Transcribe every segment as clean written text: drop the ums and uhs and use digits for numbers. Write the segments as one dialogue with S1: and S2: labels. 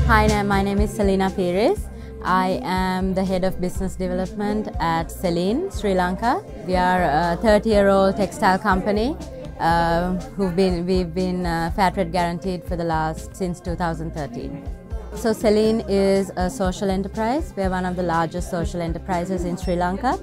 S1: Hi, my name is Selyna Peiris. I am the head of business development at Selyn, Sri Lanka. We are a 30-year-old textile company. We've been Fair Trade guaranteed for since 2013. So Selyn is a social enterprise. We are one of the largest social enterprises in Sri Lanka.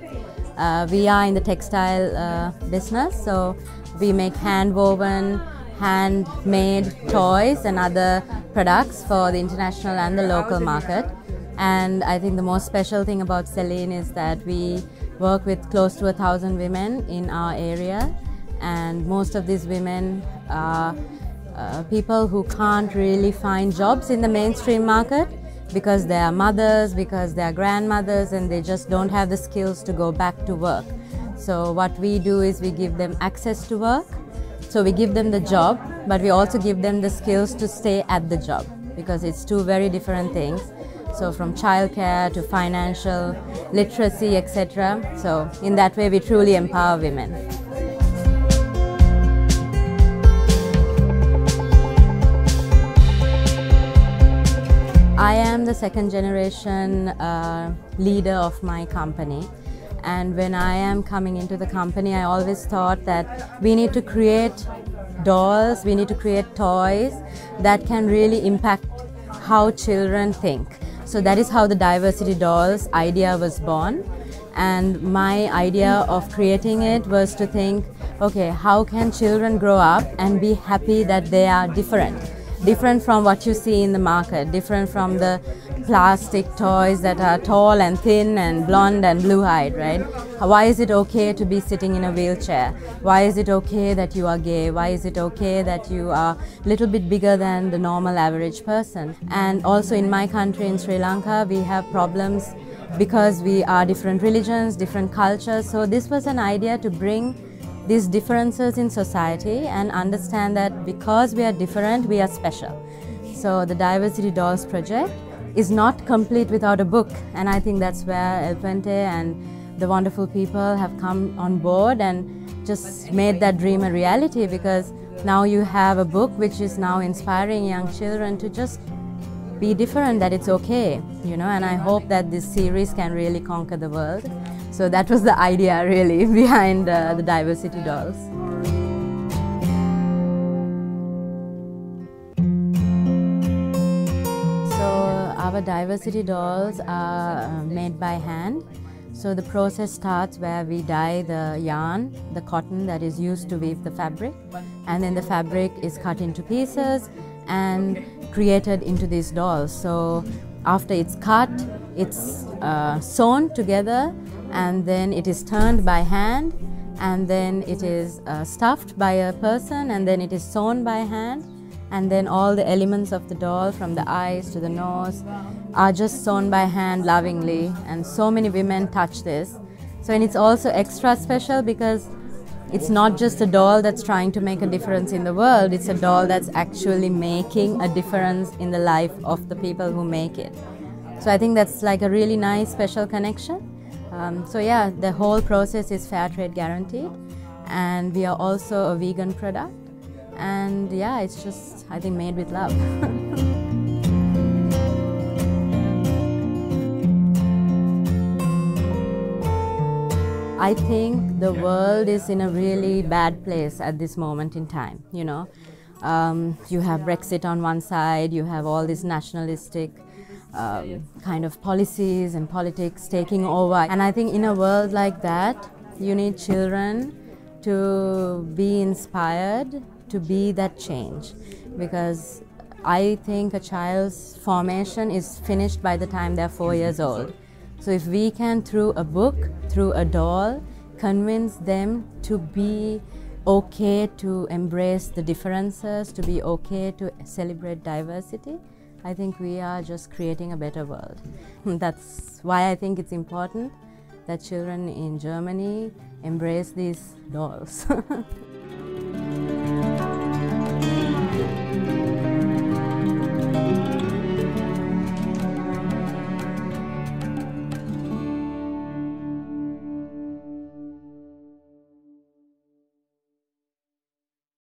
S1: We are in the textile business, so we make hand-woven, handmade toys and other products for the international and the local market. And I think the most special thing about Selyn is that we work with close to 1,000 women in our area, and most of these women are people who can't really find jobs in the mainstream market because they are mothers, because they are grandmothers, and they just don't have the skills to go back to work. So what we do is we give them access to work. So we give them the job, but we also give them the skills to stay at the job, because it's two very different things. So from childcare to financial literacy, etc. So in that way we truly empower women. I am the second generation leader of my company. And when I am coming into the company, I always thought that we need to create dolls, we need to create toys that can really impact how children think. So that is how the Diversity Dolls idea was born. And my idea of creating it was to think, okay, how can children grow up and be happy that they are different? Different from what you see in the market, different from the plastic toys that are tall and thin and blonde and blue-eyed, right? Why is it okay to be sitting in a wheelchair? Why is it okay that you are gay? Why is it okay that you are a little bit bigger than the normal average person? And also in my country, in Sri Lanka, we have problems because we are different religions, different cultures. So this was an idea to bring these differences in society and understand that because we are different, we are special. So the Diversity Dolls project is not complete without a book, and I think that's where EL PUENTE and the wonderful people have come on board and just made that dream a reality, because now you have a book which is now inspiring young children to just be different, that it's okay, you know, and I hope that this series can really conquer the world. So that was the idea really behind the Diversity Dolls. Our Diversity Dolls are made by hand. So the process starts where we dye the yarn, the cotton that is used to weave the fabric, and then the fabric is cut into pieces and created into these dolls. So after it's cut, it's sewn together, and then it is turned by hand, and then it is stuffed by a person, and then it is sewn by hand. And then all the elements of the doll, from the eyes to the nose, are just sewn by hand lovingly, and so many women touch this. So, and it's also extra special because it's not just a doll that's trying to make a difference in the world, it's a doll that's actually making a difference in the life of the people who make it. So I think that's like a really nice special connection. So yeah, the whole process is Fair Trade guaranteed, and we are also a vegan product. And yeah, it's just, I think, made with love. I think the world is in a really bad place at this moment in time, you know. You have Brexit on one side, you have all these nationalistic kind of policies and politics taking over. And I think in a world like that, you need children to be inspired to be that change, because I think a child's formation is finished by the time they're 4 years old. So if we can, through a book, through a doll, convince them to be okay to embrace the differences, to be okay to celebrate diversity, I think we are just creating a better world. That's why I think it's important that children in Germany embrace these dolls.